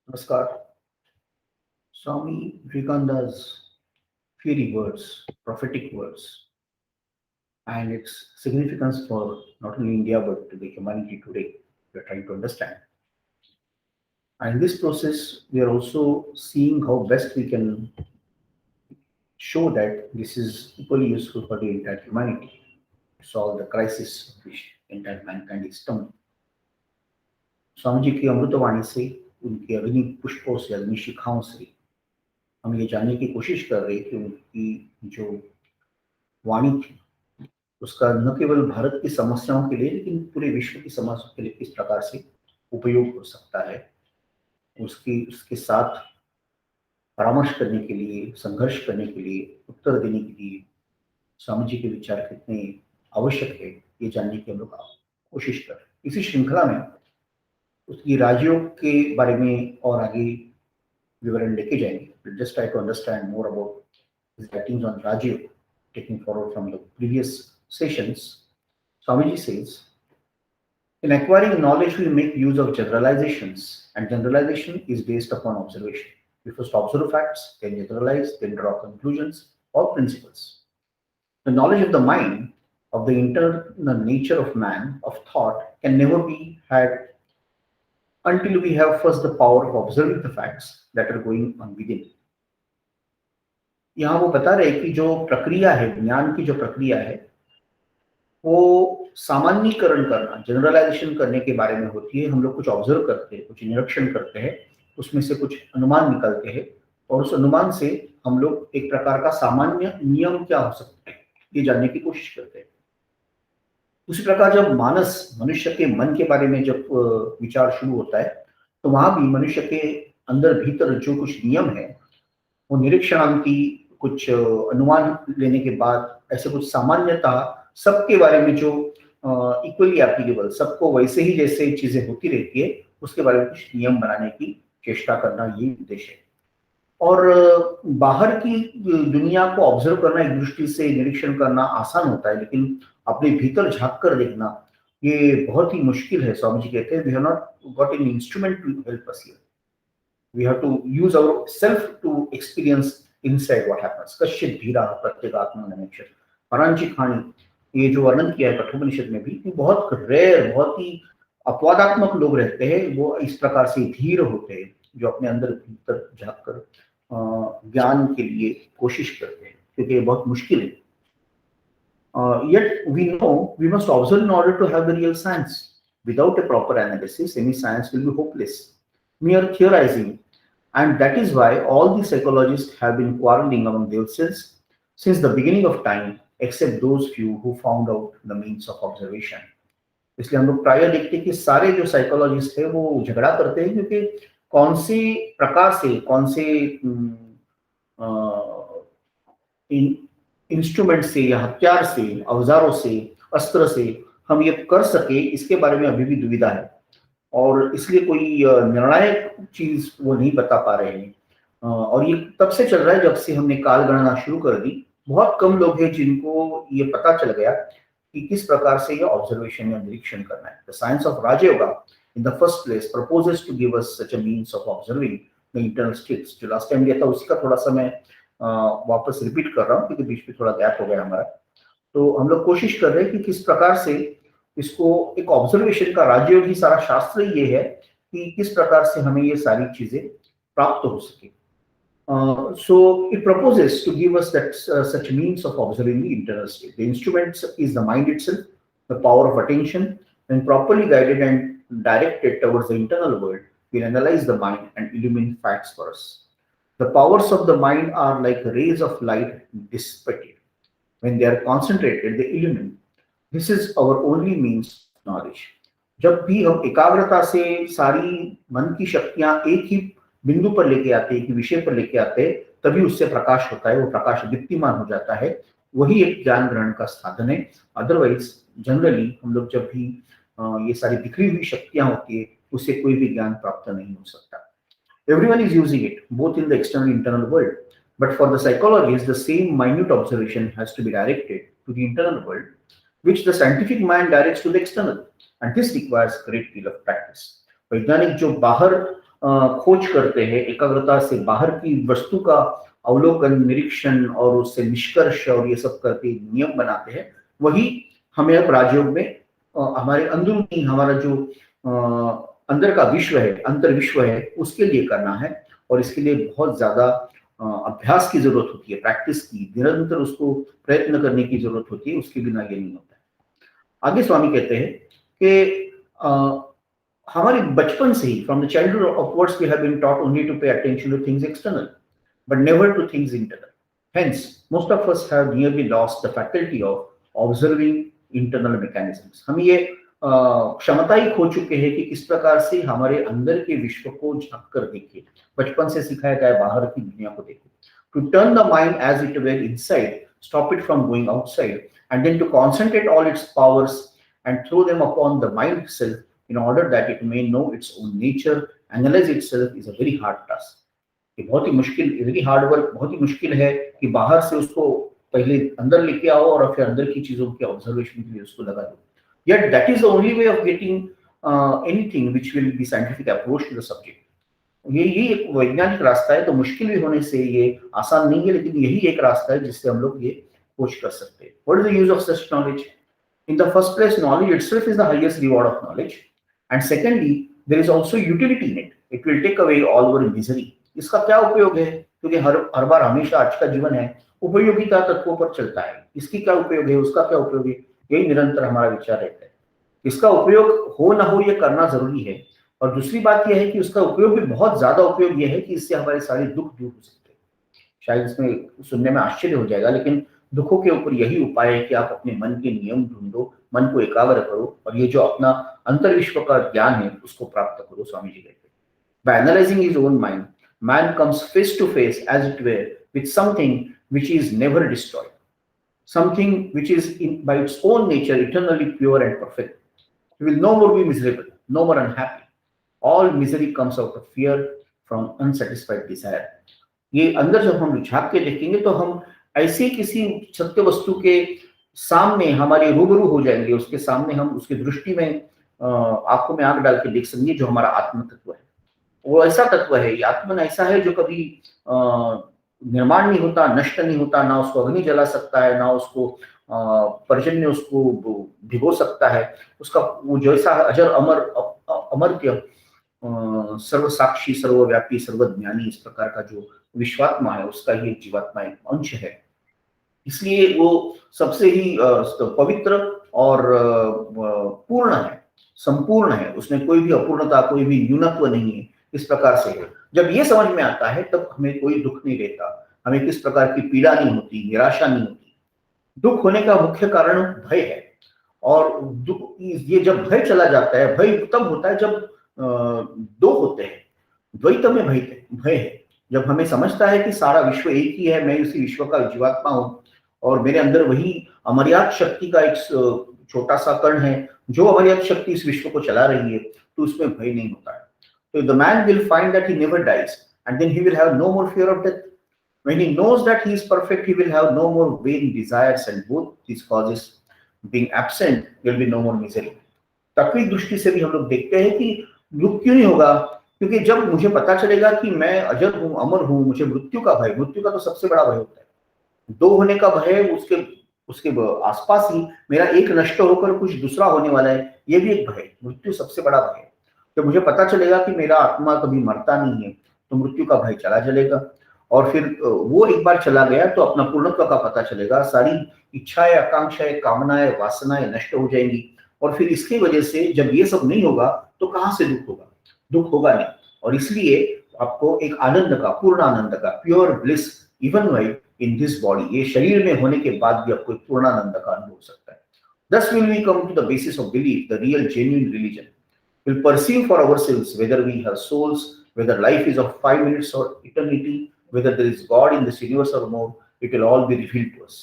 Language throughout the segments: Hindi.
Namaskar. Swami Vivekananda's fiery words, prophetic words, and its significance for not only India but to the humanity today, we are trying to understand. And in this process, we are also seeing how best we can show that this is equally useful for the entire humanity to solve the crisis which entire mankind is stumbling. Swami ji की अमृतवाणी से उनके अग्नि पुष्पों से अग्नि शिखाओं से हम ये जानने की कोशिश कर रहे हैं कि उनकी जो वाणी थी उसका न केवल भारत की समस्याओं के लिए लेकिन पूरे विश्व की समस्याओं के लिए किस प्रकार से उपयोग हो सकता है उसकी उसके साथ परामर्श करने के लिए संघर्ष करने के लिए उत्तर देने के लिए स्वामी जी के विचार कितने आवश्यक है ये जानने की हम लोग कोशिश कर रहे हैं। इसी श्रृंखला में उसकी राजयोग के बारे में और आगे विवरण लेके जाएंगे। Just try to understand more about his writings on Rajyoga taking forward from the previous sessions. Swamiji says, in acquiring knowledge, we make use of generalizations, and generalization is based upon observation. We first observe facts, then generalize, then draw conclusions or principles. The knowledge of the mind, of the internal nature of man, of thought, can never be had until we have first the power of observing the facts that are going on within. यहाँ वो बता रहे कि जो प्रक्रिया है, ज्ञान की जो प्रक्रिया है, वो सामान्यीकरण करना, जनरलाइजेशन करने के बारे में होती है। हम लोग कुछ ऑब्जर्व करते हैं, कुछ निरीक्षण करते हैं, उसमें से कुछ अनुमान निकालते हैं और उस अनुमान से हम लोग एक प्रकार का सामान्य नियम क्या हो सकता है ये जानने की कोशिश करते हैं। उसी प्रकार जब मानस, मनुष्य के मन के बारे में जब विचार शुरू होता है तो वहां भी मनुष्य के अंदर भीतर जो कुछ नियम है वो निरीक्षणांती कुछ अनुमान लेने के बाद ऐसे कुछ सामान्यता सबके बारे में जो इक्वली एप्लीकेबल, सबको वैसे ही जैसे चीजें होती रहती है उसके बारे में कुछ नियम बनाने की चेष्टा करना ये उद्देश्य है। और बाहर की दुनिया को ऑब्जर्व करना, एक दृष्टि से निरीक्षण करना आसान होता है, लेकिन अपने भीतर झांक कर देखना ये बहुत ही मुश्किल है। स्वामी जी कहते हैं we have not got an instrument to help us here, we have to use our self to experience inside what happens. कश्चित धीरा प्रत्येगात्मनिरीक्षण, परांची खानी, ये जो वर्णन किया है कठोपनिषद में भी, बहुत रेयर, बहुत ही अपवादात्मक लोग रहते हैं वो इस प्रकार से धीर होते हैं जो अपने अंदर भीतर झांक कर ज्ञान के लिए कोशिश करते हैं, क्योंकि ये बहुत मुश्किल है। Yet we know we must observe in order to have the real science. Without a proper analysis, any science will be hopeless, mere theorizing. And that is why all the psychologists have been quarreling among themselves since the beginning of time, except those few who found out the means of observation. इसलिए हम लोग प्राय देखते हैं कि सारे जो साइकोलॉजिस्ट है वो झगड़ा करते हैं क्योंकि कौन से प्रकार से, कौन से इंस्ट्रूमेंट से या हथियार से, औजारों से, अस्त्र से हम ये कर सके इसके बारे में अभी भी दुविधा है और इसलिए कोई निर्णायक चीज वो नहीं बता पा रहे हैं। और ये तब से चल रहा है जब से हमने काल गणना शुरू कर दी। बहुत कम लोग हैं जिनको ये पता चल गया कि किस प्रकार से ये ऑब्जर्वेशन या निरीक्षण करना है। The science of Rajayoga in the first place proposes to give us such a means of observing the internal states. जो लास्ट टाइम लिया था उसी का थोड़ा सा मैं वापस रिपीट कर रहा हूँ क्योंकि बीच में थोड़ा गैप हो गया हमारा। तो हम लोग कोशिश कर रहे हैं कि किस प्रकार से इसको एक ऑब्जर्वेशन का, राजयोग ही सारा शास्त्र ये है कि किस प्रकार से हमें ये सारी चीजें प्राप्त हो सके। So it proposes to give us that such means of observing the internal state. The instrument is the mind itself, the power of attention. When properly guided and directed towards the internal world, will analyze the mind and illumine facts for us. The powers of the mind are like rays of light dissipated. When they are concentrated, they illumine. This is our only means of knowledge. जब भी हम एकाग्रता से सारी मन की शक्तियां एक ही बिंदु पर लेके आते हैं, एक विषय पर लेके आते हैं, तभी उससे प्रकाश होता है, वो प्रकाश दीप्तिमान हो जाता है, वही एक ज्ञान ग्रहण का साधन है। अदरवाइज जनरली हम लोग जब भी ये सारी बिखरी हुई शक्तियां होती है उससे कोई भी ज्ञान प्राप्त नहीं हो सकता। Everyone is using it, both in the external and internal world. But for the psychologists, the same minute observation has to be directed to the internal world, which the scientific mind directs to the external. And this requires a great deal of practice. वैज्ञानिक जो बाहर खोज करते हैं, एकाग्रता से बाहर की वस्तु का अवलोकन, निरीक्षण और उससे निष्कर्ष और ये सब करके नियम बनाते हैं, वही हमें अब राजयोग में हमारे अंदरूनी हमारा जो अंदर का विश्व है, अंतर विश्व है, उसके लिए करना है। और इसके लिए बहुत ज्यादा अभ्यास की जरूरत होती है, प्रैक्टिस की, निरंतर उसको प्रयत्न करने की जरूरत होती है, उसके बिना ये नहीं होता है। आगे स्वामी कहते हैं कि हमारे बचपन से ही, from the childhood upwards we have been taught only to pay attention to things external but never to things internal. Hence, most of us have nearly lost the faculty of observing internal mechanisms. हम ये क्षमता ही खो चुके हैं कि किस प्रकार से हमारे अंदर के विश्व को झांक कर देखें। बचपन से सिखाया गया है बाहर की दुनिया को देखो। To turn the mind as it were inside, stop it from going outside, and then to concentrate all its powers and throw them upon the mind itself in order that it may know its own nature, analyze itself, is a very hard task. ये बहुत ही मुश्किल, वेरी हार्ड वर्क, बहुत ही मुश्किल है कि बाहर से उसको पहले अंदर लेके आओ और फिर अंदर की चीजों के ऑब्जर्वेशन के लिए उसको लगा दो। Yet that is the only way of getting anything which will be scientific approach to the subject. ये एक वैज्ञानिक रास्ता है, तो मुश्किल भी होने से ये आसान नहीं है, लेकिन यही एक रास्ता है जिससे हम लोग ये खोज कर सकते हैं। What is the use of such knowledge? In the first place, knowledge itself is the highest reward of knowledge, and secondly, there is also utility in it. It will take away all our misery. इसका क्या उपयोग है? क्योंकि हर बार हमेशा आज का जीवन है उपयोगिता तत्वों पर चलता है। इसकी क्या उपयोग है, उसका क्या उपयोग है, यही निरंतर हमारा विचार रहता है। इसका उपयोग हो ना हो ये करना जरूरी है, और दूसरी बात यह है कि उसका उपयोग भी बहुत ज्यादा उपयोग यह है कि इससे हमारे सारे दुख दूर हो सकते हैं। शायद इसमें सुनने में आश्चर्य हो जाएगा, लेकिन दुखों के ऊपर यही उपाय है कि आप अपने मन के नियम ढूंढो, मन को एकाग्र करो और ये जो अपना अंतर्विश्व का ज्ञान है उसको प्राप्त करो। स्वामी जी कहते हैं, by analyzing his own mind, man comes face to face, as it were, with something which is never destroyed, something which is by its own nature eternally pure and perfect. He will no more be miserable, no more unhappy. All misery comes out of fear from unsatisfied desire. ये अंदर जब हम झांक के देखेंगे तो हम ऐसे किसी सत्य वस्तु के सामने हमारे रूबरू हो जाएंगे, उसके सामने हम उसकी दृष्टि में आंखों में आंख डाल के देख सकेंगे जो हमारा आत्म तत्व है। वो ऐसा तत्व है, ये आत्मन ऐसा है जो कभी निर्माण नहीं होता, नष्ट नहीं होता, ना उसको अग्नि जला सकता है, ना उसको पर्जन्य उसको भिगो सकता है। उसका वो जैसा अजर अमर अमर्त्य सर्वसाक्षी, सर्वव्यापी, सर्वज्ञानी, इस प्रकार का जो विश्वात्मा है उसका ही जीवात्मा एक अंश है। इसलिए वो सबसे ही पवित्र और पूर्ण है, संपूर्ण है, उसमें कोई भी अपूर्णता, कोई भी न्यूनत्व नहीं है। इस प्रकार से है, जब ये समझ में आता है तब हमें कोई दुख नहीं रहता, हमें किस प्रकार की पीड़ा नहीं होती, निराशा नहीं होती। दुख होने का मुख्य कारण भय है, और दुख ये जब भय चला जाता है, भय तब होता है जब दो होते हैं, द्वैत में भय है। जब हमें समझता है कि सारा विश्व एक ही है, मैं उसी विश्व का जीवात्मा हूँ और मेरे अंदर वही अमर्याद शक्ति का एक छोटा सा कण है जो अमर्याद शक्ति इस विश्व को चला रही है, तो उसमें भय नहीं होता है। So the man will find that he never dies, and then he will have no more fear of death. When he knows that he is perfect, he will have no more vain desires, and both these causes being absent, there will be no more misery. तात्विक दृष्टि से भी हम लोग देखते हैं कि दुख क्यों नहीं होगा, क्योंकि जब मुझे पता चलेगा कि मैं अजर हूँ, अमर हूँ, मुझे मृत्यु का भय, मृत्यु का तो सबसे बड़ा भय होता है। दो होने का भय, उसके आसपास ही मेरा एक नष्ट होकर कुछ दूसरा होने वाला है, ये भी एक भय, मृत्यु सबसे बड़ा भय है। जब मुझे पता चलेगा कि मेरा आत्मा कभी मरता नहीं है, तो मृत्यु का भय चला चलेगा, और फिर वो एक बार चला गया तो अपना पूर्णत्व का पता चलेगा, सारी इच्छाएं, आकांक्षाएं, कामनाएं, वासनाएं नष्ट हो जाएंगी। और फिर इसकी वजह से जब ये सब नहीं होगा तो कहाँ से दुख होगा, दुख होगा नहीं। और इसलिए आपको एक आनंद का, पूर्ण आनंद का, pure bliss even while in this body, ये शरीर में होने के बाद भी आपको पूर्ण आनंद का अनुभव हो सकता है। Thus will we come to the basis of belief, the real genuine religion. We'll perceive for ourselves whether we have souls, whether life is of 5 minutes or eternity, whether there is God in this universe or more, it will all be revealed to us.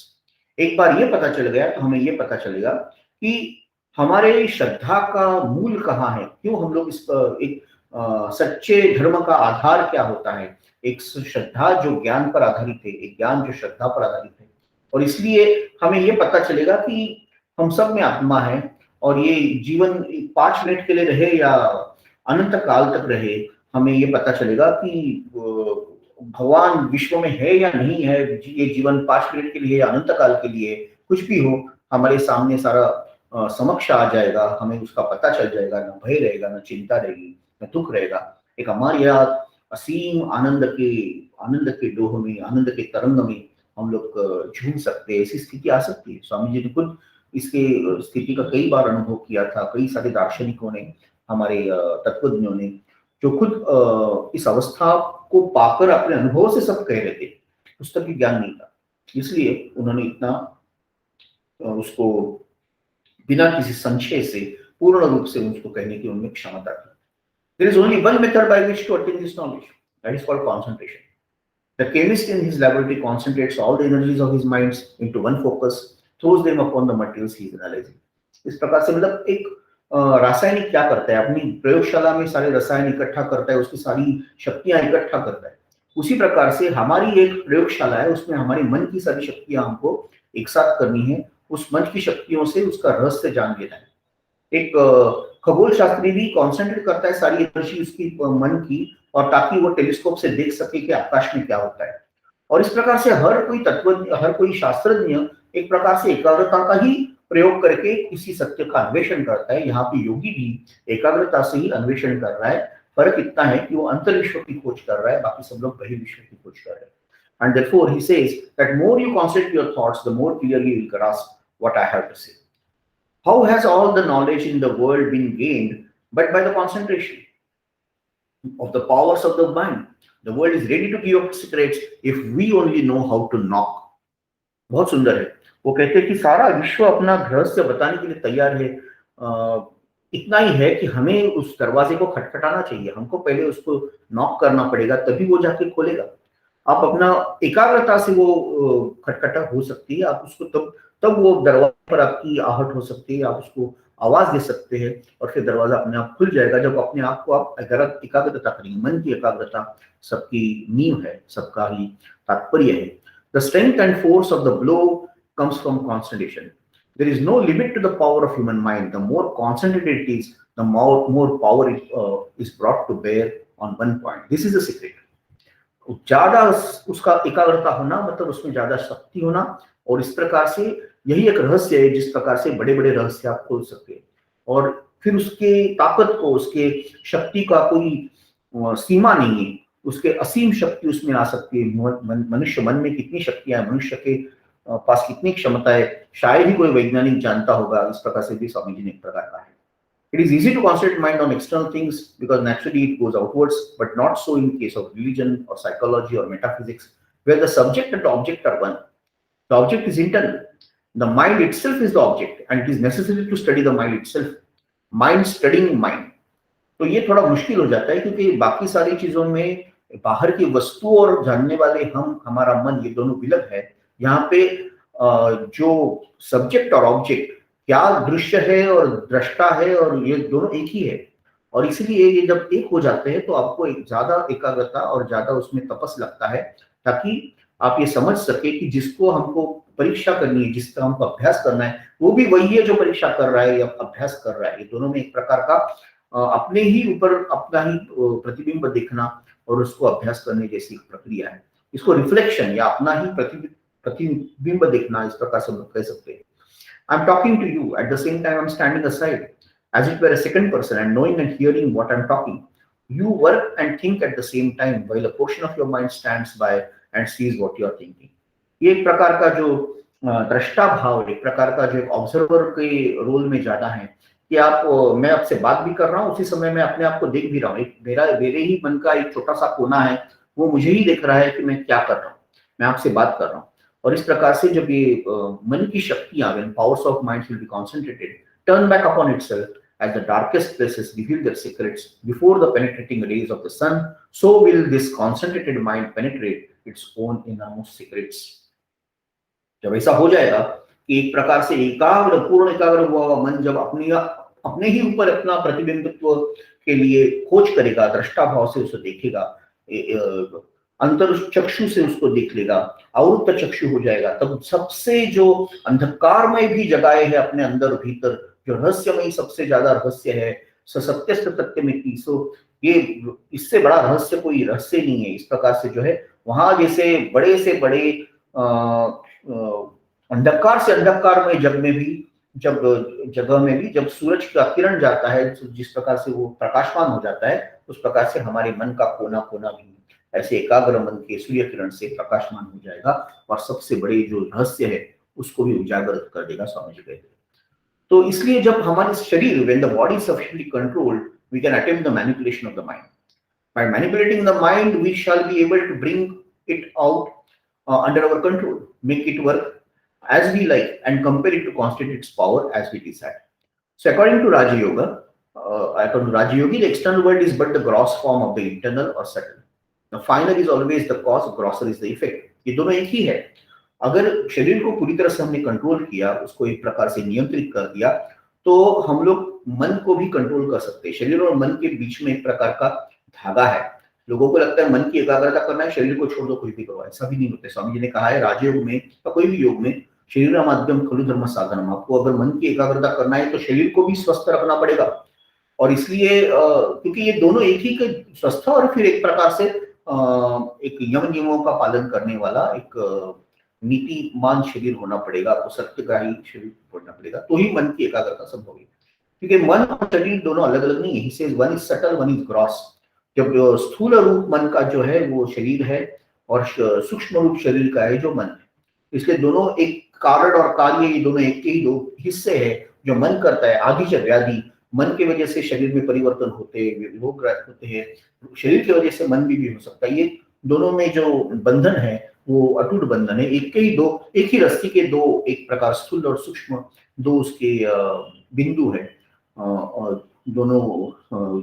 एक बार ये पता चल गया तो हमें ये पता चलेगा कि हमारे श्रद्धा का मूल कहाँ है, क्यों हम लोग इस एक सच्चे धर्म का आधार क्या होता है, एक श्रद्धा जो ज्ञान पर आधारित है, एक ज्ञान जो श्रद्धा पर आधारित है। और इसलिए हमें ये पता चलेगा कि हम सब में आत्मा है, और ये जीवन 5 मिनट के लिए रहे या अनंत काल तक रहे, हमें ये पता चलेगा कि भगवान विश्व में है या नहीं है, ये जीवन 5 मिनट के लिए, अनंत काल के लिए, कुछ भी हो, हमारे सामने सारा समक्ष आ जाएगा, हमें उसका पता चल जाएगा, ना भय रहेगा, ना चिंता रहेगी, ना दुख रहेगा। एक हमारे यहाँ असीम आनंद के डोह में, आनंद के तरंग में हम लोग झूम सकते हैं, ऐसी स्थिति आ सकती है। स्वामी जी ने खुद इसके स्थिति का कई बार अनुभव किया था। कई सारे दार्शनिकों ने, हमारे तत्वज्ञों ने, जो खुद इस अवस्था को पाकर अपने अनुभव से सब कह रहे थे, पुस्तक की ज्ञान नहीं था, इसलिए उन्होंने इतना उसको बिना किसी संशय से पूर्ण रूप से उसको कहने की उनमें क्षमता थी। There is only one method by which to attain this knowledge. That is called concentration. The chemist in his laboratory concentrates all the energies of his minds into one focus, throws them upon the materials he is analyzing. इस प्रकार से मतलब एक रासायनिक क्या करता है, अपनी प्रयोगशाला में सारे रसायन इकट्ठा करता है, उसकी सारी शक्तियां इकट्ठा करता है। उसी प्रकार से हमारी एक प्रयोगशाला है, उसमें हमारे मन की सारी शक्तियां हमको एक साथ करनी है। उस मन की शक्तियों से उसका रहस्य जान लेना है। एक खगोल शास्त्री भी कॉन्सेंट्रेट करता है सारी एनर्जी उसकी मन की, और ताकि वो टेलीस्कोप से देख सके कि आकाश में क्या होता है। और इस प्रकार से हर कोई तत्वज्ञ, हर कोई शास्त्रज्ञ एक प्रकार से एकाग्रता का ही प्रयोग करके किसी सत्य का अन्वेषण करता है। यहाँ पे योगी भी एकाग्रता से ही अन्वेषण कर रहा है। फर्क इतना है कि वो अंतर्विश्व की खोज कर रहा है, बाकी सब लोग बहिर्विश्व की खोज कर रहे हैं। And therefore he says that more you concentrate your thoughts, the more clearly you will grasp what I have to say. How has all the knowledge in the world been gained but by the concentration of the powers of the mind? The world is ready to give up secrets if we only know how to knock. बहुत सुंदर है। वो कहते हैं कि सारा विश्व अपना रहस्य बताने के लिए तैयार है। इतना ही है कि हमें उस दरवाजे को खटखटाना चाहिए, हमको पहले उसको नॉक करना पड़ेगा, तभी वो जाके खोलेगा। आप अपना एकाग्रता से वो खटखटा हो सकती है, आप उसको तब वो दरवाजे पर आपकी आहट हो सकती है, आप उसको आवाज दे सकते हैं और फिर दरवाजा अपने आप खुल जाएगा जब अपने आप को आप एकाग्रता करेंगे। मन की एकाग्रता सबकी नींव है, सबका ही तात्पर्य है। The strength and force of the blow comes from concentration. There is no limit to the power of human mind. The more concentrated it is, the more power is brought to bear on one point. This is the secret. ज्यादा उसका एकाग्रता होना मतलब उसमें ज्यादा शक्ति होना, और इस प्रकार से यही एक रहस्य है जिस प्रकार से बड़े बड़े रहस्य आप खोल सकते हैं। और फिर उसके ताकत को, उसके शक्ति का कोई सीमा नहीं है, उसके असीम शक्ति उसमें आ सकती है। मनुष्य मन में कितनी शक्तियां है, मनुष्य के पास कितनी क्षमता है, शायद ही कोई वैज्ञानिक जानता होगा। इस प्रकार से भी स्वामी जी ने एक प्रकार कहा है। It is easy to concentrate mind on external things because naturally it goes outwards, but not so in case of religion or psychology or metaphysics, where the subject and the object are one. The object is internal. The mind itself is the object, and it is necessary to study the mind itself. Mind studying mind. तो ये थोड़ा मुश्किल हो जाता है क्योंकि बाकी सारी चीजों में बाहर की वस्तु और जानने वाले हम, हमारा मन, ये दोनों विलग है। यहाँ पे जो सब्जेक्ट और ऑब्जेक्ट, क्या दृश्य है और दृष्टा है, और ये दोनों एक ही है। और इसलिए ये जब एक हो जाते हैं तो आपको एक ज्यादा एकाग्रता और ज्यादा उसमें तपस लगता है, ताकि आप ये समझ सके कि जिसको हमको परीक्षा करनी है, जिसका हमको अभ्यास करना है, वो भी वही है जो परीक्षा कर रहा है या अभ्यास कर रहा है। ये दोनों में एक प्रकार का अपने ही ऊपर अपना ही प्रतिबिंब देखना और उसको अभ्यास करने जैसी प्रक्रिया है। इसको रिफ्लेक्शन या अपना ही प्रतिबिंब देखना, इस प्रकार से हम कह सकते हैं। I'm talking to you, at the same time I'm standing aside as if we're a second person, and knowing and hearing what I'm talking. You work and think at the same time while a portion of your mind stands by and sees what you are thinking. ये एक प्रकार का जो दृष्टा भाव, एक प्रकार का जो एक ऑब्जर्वर के रोल में ज्यादा है कि मैं आपसे बात भी कर रहा हूँ, उसी समय मैं अपने आप को देख भी रहा हूँ। एक मेरे ही मन का एक छोटा सा कोना है, वो मुझे ही देख रहा है कि मैं क्या कर रहा हूँ, मैं आपसे बात कर रहा हूँ। और इस प्रकार से जब ये मन की शक्तियां, when powers of mind will be concentrated, turn back upon itself as the darkest places reveal their secrets before the penetrating rays of the sun, so will this concentrated mind penetrate its own innermost secrets. जब ऐसा हो जाएगा कि एक प्रकार से पूर्ण एकाग्र हुआ मन जब अपने ही ऊपर अपना प्रतिबिंबित्व के लिए खोज करेगा, दृष्टा भाव से उसे देखेगा, अंतर चक्षु से उसको देख लेगा, आवृत्त चक्षु हो जाएगा, तब सबसे जो अंधकारमय भी जगाए है अपने अंदर भीतर, जो रहस्यमय सबसे ज्यादा रहस्य है, सत्य तथ्य में तीसो ये इससे बड़ा रहस्य कोई रहस्य नहीं है। इस प्रकार से जो है वहां जैसे बड़े से बड़े अंधकार से अंधकार में जग में भी, जब जगह में भी जब सूरज का किरण जाता है, जिस प्रकार से वो प्रकाशमान हो जाता है, उस प्रकार से हमारे मन का कोना कोना भी ऐसे एकाग्र मन के सूर्य किरण से प्रकाशमान हो जाएगा और सबसे बड़े जो रहस्य है उसको भी उजागर कर देगा, स्वामी जी कहते हैं। तो इसलिए जब हमारे शरीर, when the body is sufficiently controlled, we can attempt the manipulation of the mind. By manipulating the mind, we shall be able to bring it out under our control, make it work as we like, and compare it to constitute its power as we decide. So, according to Raja Yoga, the external world is but the gross form of the internal or subtle. The final is always the cause, grosser is the effect. ये दोनों एक ही है। अगर शरीर को पूरी तरह से हमने कंट्रोल किया, उसको एक प्रकार से नियंत्रित कर दिया, तो हम लोग मन को भी कंट्रोल कर सकते हैं। शरीर और मन के बीच में एक प्रकार का धागा है। लोगों को लगता है मन की एकाग्रता करना है, शरीर को छोड़ दो, कुछ भी करो, ऐसा भी नहीं होता। स्वामी जी ने कहा है राजयोग में या कोई भी योग में, शरीर माध्यम खलु धर्म साधनम, आपको अगर मन की एकाग्रता करना है तो शरीर को भी स्वस्थ रखना पड़ेगा। और इसलिए क्योंकि ये दोनों एक ही के स्वस्थ और फिर एक प्रकार से एक यम नियमों का पालन करने वाला एक नीतिमान शरीर होना पड़ेगा, आपको सत्यग्राही शरीर होना पड़ेगा, तो ही मन की एकाग्रता संभव है। क्योंकि मन और शरीर दोनों अलग अलग नहीं है। He says one is subtle, one is gross। जब स्थूल रूप मन का जो है वो शरीर है और सूक्ष्म रूप शरीर का है जो मन है, इसलिए दोनों एक कारण और कार्य, ये दोनों एक के ही दो हिस्से हैं। जो मन करता है आदि च व्याधि, मन की वजह से शरीर में परिवर्तन होते हैं, रोग होते हैं, शरीर की वजह से मन भी हो सकता है। ये दोनों में जो बंधन है वो अटूट बंधन है। एक के ही दो, एक ही रस्सी के दो एक प्रकार स्थूल और सूक्ष्म दो उसके बिंदु है, और दोनों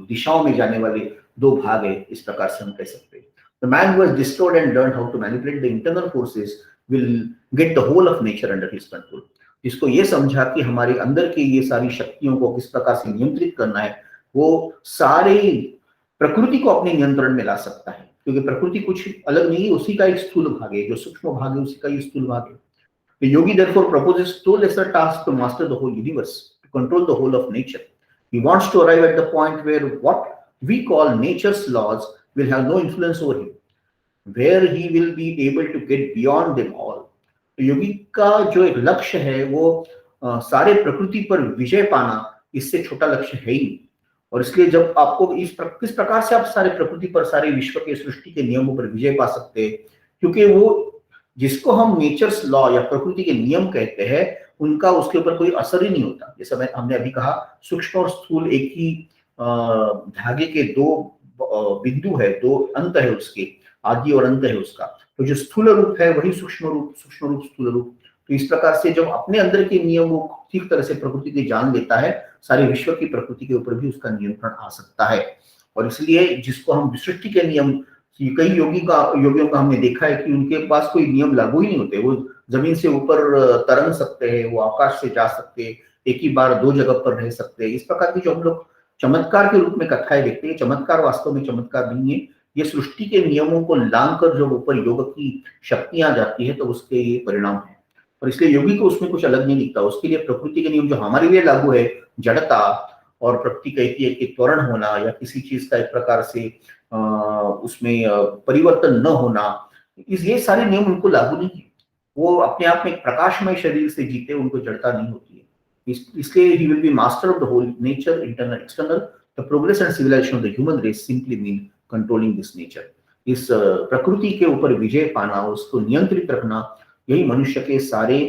दिशाओं में जाने वाले दो भाग है, इस प्रकार से हम कह सकते हैं। The man who has discovered and learned how to manipulate the internal forces will get the whole of nature under his control। जिसको ये समझा कि हमारे अंदर की ये सारी शक्तियों को किस प्रकार से नियंत्रित करना है, वो सारे प्रकृति को अपने नियंत्रण में ला सकता है। क्योंकि प्रकृति कुछ अलग नहीं है, उसी का एक स्थूल भाग है, जो सूक्ष्म भाग है उसी का ये स्थूल भाग है। The yogi therefore proposes no lesser task to master the whole universe, to control the whole of nature। He wants to arrive at the point where what we call nature's laws will have no influence over him, where he will be able to get beyond them all। तो योगी का जो एक लक्ष्य है वो सारे प्रकृति पर विजय पाना, इससे छोटा लक्ष्य है ही। और इसलिए जब आपको किस प्रकार से आप सारे प्रकृति पर, सारे विश्व के सृष्टि के नियमों पर विजय पा सकते हैं, क्योंकि वो जिसको हम नेचर्स लॉ या प्रकृति के नियम कहते हैं, उनका उसके ऊपर कोई असर ही नहीं होता। जैसे हमने अभी कहा, सूक्ष्म और स्थूल एक ही धागे के दो बिंदु है, दो अंत है उसके, आदि और अंत है उसका। तो जो स्थूल रूप है वही सूक्ष्म रूप स्थूल रूप। तो इस प्रकार से जब अपने अंदर के नियमों को ठीक तरह से प्रकृति के जान लेता है, सारे विश्व की प्रकृति के ऊपर भी उसका नियंत्रण आ सकता है। और इसलिए जिसको हम सृष्टि के नियम, कई योगियों का हमने देखा है कि उनके पास कोई नियम लागू ही नहीं होते। वो जमीन से ऊपर तरंग सकते हैं, वो आकाश से जा सकते हैं, एक ही बार दो जगह पर रह सकते हैं। इस प्रकार की जो हम लोग चमत्कार के रूप में कथाएं देखते हैं, चमत्कार वास्तव में चमत्कार नहीं है। ये सृष्टि के नियमों को लांघकर जब ऊपर योग की शक्तियां जाती है तो उसके ये परिणाम है। और इसलिए योगी को उसमें कुछ अलग नहीं दिखता। उसके लिए प्रकृति के नियम जो हमारे लिए लागू है, जड़ता, और प्रकृति कहती है कि त्वरण होना या किसी चीज का एक प्रकार से उसमें परिवर्तन न होना, ये सारे नियम उनको लागू नहीं है। वो अपने आप में एक प्रकाशमय शरीर से जीते, उनको जड़ता नहीं होती है। इसलिए he will be master of the whole nature, internal, external। The progress and civilization of the human race simply mean controlling this nature। इस प्रकृति के ऊपर विजय पाना, उसको नियंत्रित रखना, यही मनुष्य के सारे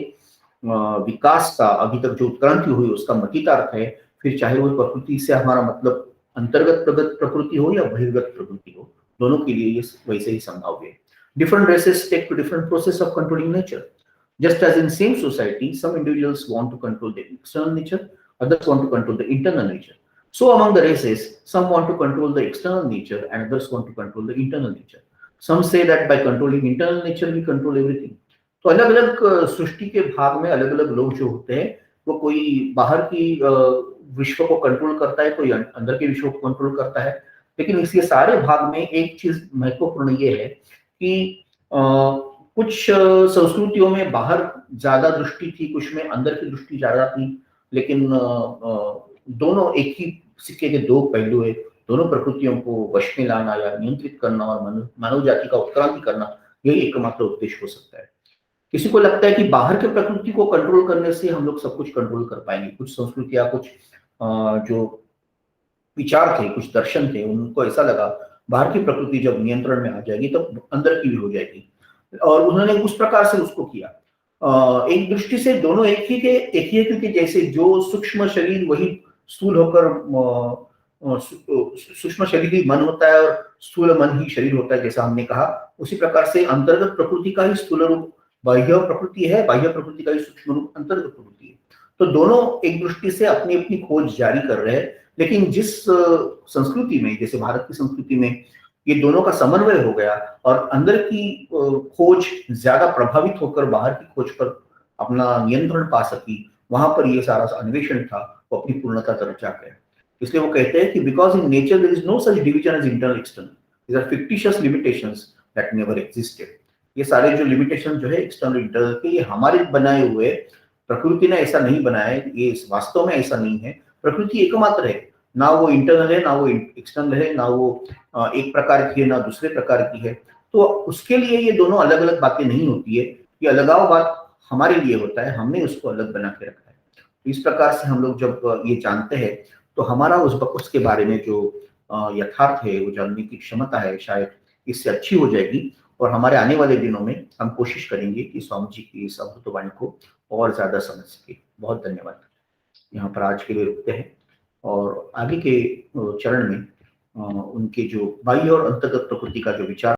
विकास का अभी तक जो उत्क्रांति हुई उसका मतितार्थ है। फिर चाहे वो प्रकृति से हमारा मतलब अंतर्गत प्रकृति हो या बहिर्गत प्रकृति हो, दोनों के लिए ये वैसे ही संभव है। Different races take to different process of controlling nature। Just as in same society, some individuals want to control the external nature, others want to control the internal nature। So among the races, some want to control the external nature and others want to control the internal nature। Some say that by controlling internal nature we control everything। तो अलग अलग सृष्टि के भाग में अलग अलग लोग जो होते हैं, वो कोई बाहर की विश्व को कंट्रोल करता है, कोई अंदर के विश्व को कंट्रोल करता है। लेकिन इसके सारे भाग में एक चीज महत्वपूर्ण ये है कि कुछ संस्कृतियों में बाहर ज्यादा दृष्टि थी, कुछ में अंदर की दृष्टि ज्यादा थी। लेकिन दोनों एक ही सिक्के के दो पहलू है। दोनों प्रकृतियों को वश में लाना या नियंत्रित करना और मानव जाति का उत्क्रांति करना, यही एकमात्र उद्देश्य हो सकता है। किसी को लगता है कि बाहर के प्रकृति को कंट्रोल करने से हम लोग सब कुछ कंट्रोल कर पाएंगे। कुछ संस्कृतियां, कुछ जो विचार थे, कुछ दर्शन थे, उनको ऐसा लगा बाहर की प्रकृति जब नियंत्रण में आ जाएगी तब अंदर की भी हो जाएगी, और उन्होंने उस प्रकार से उसको किया। एक दृष्टि से दोनों एक ही है, क्योंकि जैसे जो सूक्ष्म शरीर वही स्थूल होकर सूक्ष्म शरीर ही मन होता है और स्थूल मन ही शरीर होता है, जैसा हमने कहा। उसी प्रकार से अंतर्गत प्रकृति का ही स्थूल रूप बाह्य प्रकृति है, बाह्य प्रकृति का ही सूक्ष्म रूप अंतर्गत प्रकृति है। तो दोनों एक दृष्टि से अपनी अपनी खोज जारी कर रहे हैं, लेकिन जिस संस्कृति में, जैसे भारत की संस्कृति में ये दोनों का समन्वय हो गया और अंदर की खोज ज्यादा प्रभावित होकर बाहर की खोज पर अपना नियंत्रण पा सकी, वहां पर ये सारा अन्वेषण था वो अपनी पूर्णता तरफ जा गया। इसलिए वो कहते हैं कि because in nature there is no such division as internal external, these are fictitious limitations that never existed. ये सारे जो लिमिटेशन जो है एक्सटर्नल इंटरनल के, ये हमारे बनाए हुए, प्रकृति ने ऐसा नहीं बनाया है, ये वास्तव में ऐसा नहीं है। प्रकृति एकमात्र है, ना वो इंटरनल है, ना वो एक्सटर्नल है, ना वो एक प्रकार की है, ना दूसरे प्रकार की है। तो उसके लिए ये दोनों अलग अलग बातें नहीं होती है, ये अलगाव बात हमारे लिए होता है, हमने उसको अलग बना के रखा है। तो इस प्रकार से हम लोग जब ये जानते हैं तो हमारा उसके बारे में जो यथार्थ है, वो जानने की क्षमता है, शायद इससे अच्छी हो जाएगी। और हमारे आने वाले दिनों में हम कोशिश करेंगे कि स्वामी जी की इस अमृतवाणी को और ज्यादा समझ सके। बहुत धन्यवाद। यहाँ पर आज के लिए रुकते हैं और आगे के चरण में उनके जो बाह्य और अंतर्गत प्रकृति का जो विचार